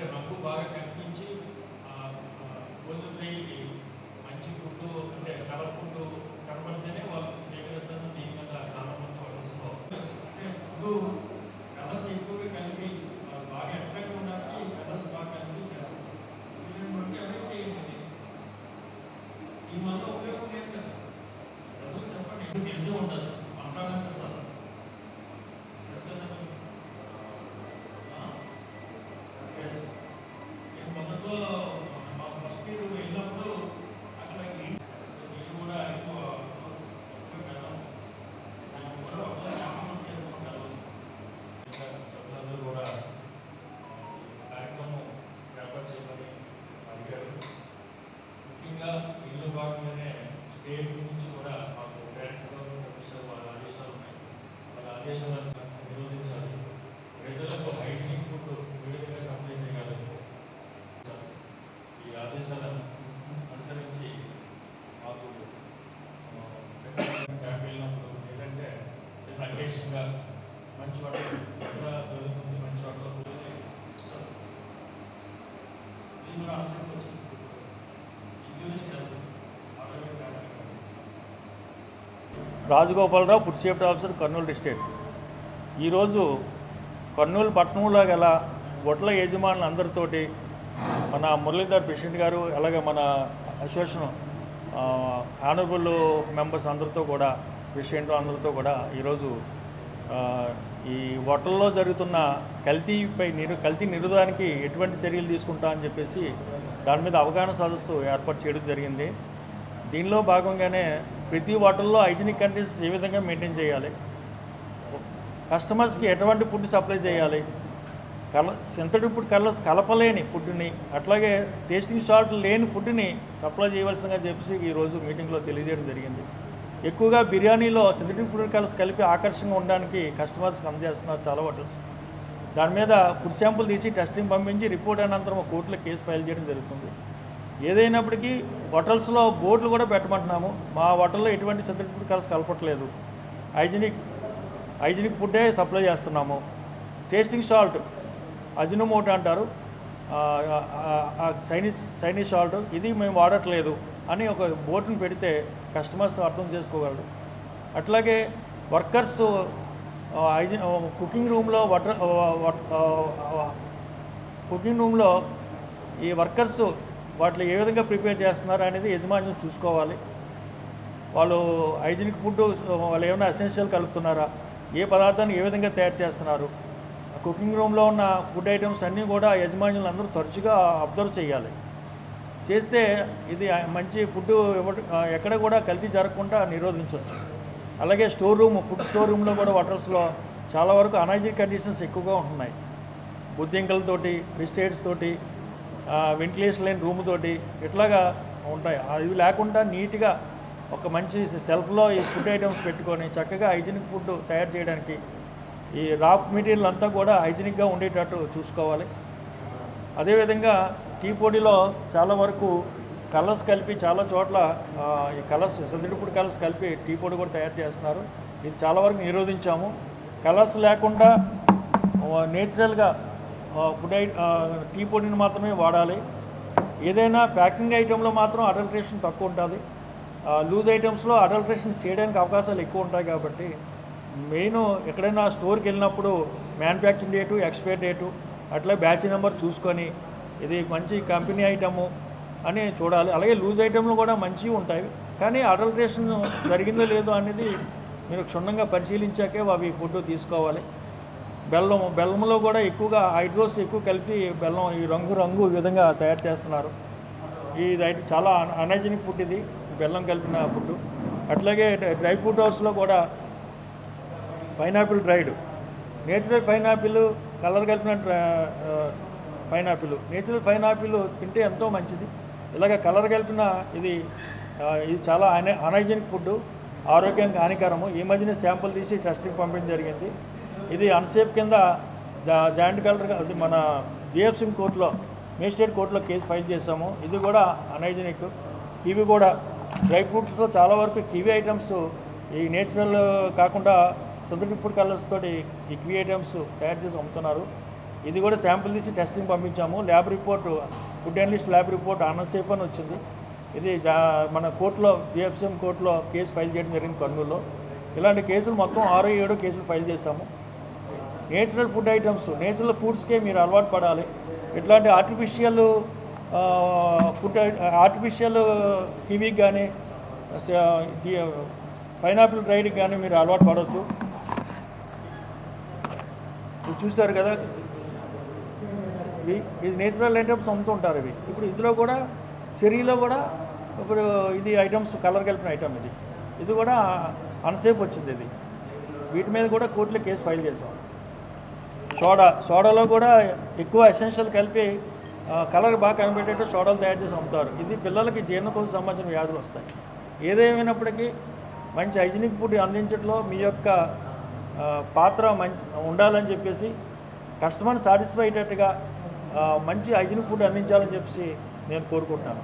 అంటే రంగు బాగా కనిపించి భోజనం ప్రియులకి మంచి ఫుడ్ అంటే కలర్ ఫుడ్ కనబడితేనే వాళ్ళు స్వీకరిస్తారు. దీని మీద చాలా మంది వాళ్ళు అంటే ఫుడ్ కలర్స్ ఎక్కువగా కలిపి బాగా అట్రాక్ట్ ఉండడానికి కలర్స్ బాగా కలిపి చేస్తారు. వీళ్ళని బట్టి అవాయిడ్ చేయండి. దీనివల్ల ఉపయోగం లేదు కదా. ప్రజలు చెప్పండి, ఎక్కువ తెలిసే ఉంటుంది అంటారంటే సార్ నేను మొదట్లో మా ఫస్ట్ ఇయర్ వెళ్ళినప్పుడు అక్కడ నేను కూడా ఎక్కువ కదా నేను కూడా ఒకసారి అమలు చేసుకుంటాను. సభ్యులందరూ కూడా కార్యక్రమం ఏర్పాటు చేయమని అడిగారు. ముఖ్యంగా ఇల్లు భాగంగానే స్టేట్ నుంచి కూడా మాకు డైరెక్టర్ వాళ్ళ ఆదేశాలు ఉన్నాయి. వాళ్ళ ఆదేశాలను నిరోధించాలి. ప్రజలకు హైజీనిక్ ఫుడ్ విడుదల సప్లై చేయాలి. ఈ ఆదేశాలను అనుసరించి మాకు వెళ్ళినప్పుడు ఏంటంటే అకేషన్గా మంచి వాటర్ ఎక్కడ దొరుకుతుంది, మంచి వాటర్ ఇది కూడా ఆసక్తి వచ్చింది. Rajagopala Rao, food safety officer, Kurnool district. ఈరోజు కర్నూలు పట్టణంలో గల వడ్ల యజమానులు అందరితోటి మన మురళీధర్ ప్రెసిడెంట్ గారు, అలాగే మన అసోసియేషన్ ఆనరబుల్ మెంబర్స్ అందరితో కూడా, ప్రెసిడెంట్ అందరితో కూడా ఈరోజు ఈ హోటల్లో జరుగుతున్న కల్తీ నిరోధానికి ఎటువంటి చర్యలు తీసుకుంటా అని చెప్పేసి దాని మీద అవగాహన సదస్సు ఏర్పాటు చేయడం జరిగింది. దీనిలో భాగంగానే ప్రతి హోటల్లో హైజీనిక్ కండిషన్స్ ఏ విధంగా మెయింటైన్ చేయాలి, కస్టమర్స్కి ఎటువంటి ఫుడ్ సప్లై చేయాలి, సింథటిక్ ఫుడ్ కలర్స్ కలపలేని ఫుడ్ని, అట్లాగే టేస్టింగ్ సాల్ట్ లేని ఫుడ్ని సప్లై చేయవలసిందిగా చెప్పేసి ఈరోజు మీటింగ్లో తెలియజేయడం జరిగింది. ఎక్కువగా బిర్యానీలో సింథటిక్ ఫుడ్ కలర్స్ కలిపి ఆకర్షణగా ఉండడానికి కస్టమర్స్కి అందజేస్తున్నారు చాలా హోటల్స్. దాని మీద ఫుడ్ శాంపుల్ తీసి టెస్టింగ్ పంపించి రిపోర్ట్ అనంతరం కోర్టులో కేసు ఫైల్ చేయడం జరుగుతుంది. ఏదైనప్పటికీ హోటల్స్లో బోర్డులు కూడా పెట్టమంటున్నాము. మా హోటల్లో ఎటువంటి సింథటిక్ ఫుడ్ కలర్స్ కలపట్లేదు, హైజీనిక్ ఫుడ్డే సప్లై చేస్తున్నాము. టేస్టింగ్ సాల్ట్ అజినోమోటో అంటారు, చైనీస్ సాల్ట్, ఇది మేము వాడట్లేదు అని ఒక బోర్డుని పెడితే కస్టమర్స్ అర్థం చేసుకోగలరు. అట్లాగే వర్కర్స్ కుకింగ్ రూమ్లో ఈ వర్కర్స్ వాటిని ఏ విధంగా ప్రిపేర్ చేస్తున్నారు అనేది యజమాన్యం చూసుకోవాలి. వాళ్ళు హైజీనిక్ ఫుడ్ వాళ్ళు ఏమైనా ఎసెన్షియల్ కలుపుతున్నారా, ఏ పదార్థాన్ని ఏ విధంగా తయారు చేస్తున్నారు, కుకింగ్ రూమ్లో ఉన్న ఫుడ్ ఐటమ్స్ అన్నీ కూడా యజమానులు అందరూ తరచుగా అబ్జర్వ్ చేయాలి. చేస్తే ఇది మంచి ఫుడ్ ఎక్కడ కూడా కల్తీ జరగకుండా నిరోధించవచ్చు. అలాగే ఫుడ్ స్టోర్ రూమ్లో కూడా హోటల్స్లో చాలా వరకు అనహైజీనిక్ కండిషన్స్ ఎక్కువగా ఉంటున్నాయి. బుద్ధింకలతోటి, పెస్టిసైడ్స్ తోటి, వెంటిలేషన్ లేని రూమ్ తోటి ఇట్లాగా ఉంటాయి. అవి లేకుండా నీట్గా ఒక మంచి సెల్ఫ్లో ఈ ఫుడ్ ఐటమ్స్ పెట్టుకొని చక్కగా హైజీనిక్ ఫుడ్ తయారు చేయడానికి ఈ రా మెటీరియల్ అంతా కూడా హైజీనిక్గా ఉండేటట్టు చూసుకోవాలి. అదేవిధంగా టీ పొడిలో చాలా వరకు కలర్స్ కలిపి చాలా చోట్ల ఈ సింథటిక్ ఫుడ్ కలర్స్ కలిపి టీ పొడి కూడా తయారు చేస్తున్నారు. ఇది చాలా వరకు నిరోధించాము. కలర్స్ లేకుండా నేచురల్గా టీ పొడిని మాత్రమే వాడాలి. ఏదైనా ప్యాకింగ్ ఐటెంలో మాత్రం అడల్ట్రేషన్ తక్కువ ఉంటుంది. లూజ్ ఐటమ్స్లో అడల్ట్రేషన్ చేయడానికి అవకాశాలు ఎక్కువ ఉంటాయి. కాబట్టి మెయిన్ ఎక్కడైనా స్టోర్కి వెళ్ళినప్పుడు మ్యానుఫ్యాక్చరింగ్ డేటు, ఎక్స్పైరీ డేటు, అట్లా బ్యాచ్ నెంబర్ చూసుకొని ఇది మంచి కంపెనీ ఐటము అని చూడాలి. అలాగే లూజ్ ఐటెంలు కూడా మంచివి ఉంటాయి, కానీ అడల్ట్రేషన్ జరిగిందో లేదో అనేది మీరు క్షుణ్ణంగా పరిశీలించాకే అవి ఫుడ్ తీసుకోవాలి. బెల్లంలో కూడా ఎక్కువగా హైడ్రోస్ ఎక్కువ కలిపి బెల్లం ఈ రంగు ఈ విధంగా తయారు చేస్తున్నారు. ఇది చాలా అనహైజీనిక్ ఫుడ్, ఇది బెల్లం కలిపిన ఫుడ్. అట్లాగే డ్రై ఫ్రూట్ హౌస్లో కూడా pineapple dried, natural pineapple, colour కలిపిన పైనాపిల్, నేచురల్ పైనాపిల్ తింటే ఎంతో మంచిది. ఇలాగ కలర్ కలిపిన ఇది చాలా అనహైజీనిక్ ఫుడ్, ఆరోగ్యానికి హానికరము. ఈ మధ్యనే శాంపుల్ తీసి టెస్టింగ్ పంపించడం జరిగింది. ఇది అన్సేఫ్ కింద జాయింట్ కలెక్టర్ అది మన జిఎఫ్సి కోర్టులో, మేజిస్ట్రేట్ కోర్టులో కేసు ఫైల్ చేసాము. ఇది కూడా అనహైజీనిక్. కివి కూడా డ్రై ఫ్రూట్స్లో చాలా వరకు కివి ఐటమ్స్ ఈ నేచురల్ కాకుండా సింథటిక్ ఫుడ్ కలర్స్ తోటి ఈ కివి ఐటమ్స్ తయారు చేసి అమ్ముతున్నారు. ఇది కూడా శాంపిల్ తీసి టెస్టింగ్ పంపించాము. Lab report, food analyst lab report unsafe అని వచ్చింది. ఇది మన కోర్టులో, జిఎఫ్సిఎం కోర్టులో కేసు ఫైల్ చేయడం జరిగింది కర్నూలులో. ఇలాంటి కేసులు మొత్తం 6-7 కేసులు ఫైల్ చేశాము. నేచురల్ ఫుడ్ ఐటమ్స్, నేచురల్ ఫుడ్స్కే మీరు అలవాటు పడాలి. ఇట్లాంటి ఆర్టిఫిషియల్ కివీకి కానీ పైనాపిల్ రైడ్కి కానీ మీరు అలవాటు పడవద్దు. ఇవి చూస్తారు కదా, ఇది నేచురల్ ఐటమ్స్ అమ్ముతుంటారు. ఇవి ఇప్పుడు ఇందులో కూడా చెర్రీలో కూడా ఇప్పుడు ఇది ఐటమ్స్ కలర్ కలిపిన ఐటమ్. ఇది కూడా అన్సేఫ్ వచ్చింది. ఇది వీటి మీద కూడా కోర్టులో కేసు ఫైల్ చేసాం. సోడాలో కూడా ఎక్కువ ఎసెన్షియల్ కలిపి కలర్ బాగా కనిపెట్టేట్టు సోడాలు తయారు చేసి అమ్ముతారు. ఇది పిల్లలకి జీర్ణకోశకు సంబంధించిన వ్యాధులు వస్తాయి. ఏదేమైనప్పటికీ మంచి హైజీనిక్ ఫుడ్ అందించడంలో మీ యొక్క పాత్ర మంచి ఉండాలని చెప్పేసి, కస్టమర్ని సాటిస్ఫై అయ్యేటట్టుగా మంచి హైజీనిక్ ఫుడ్ అందించాలని చెప్పేసి నేను కోరుకుంటున్నాను.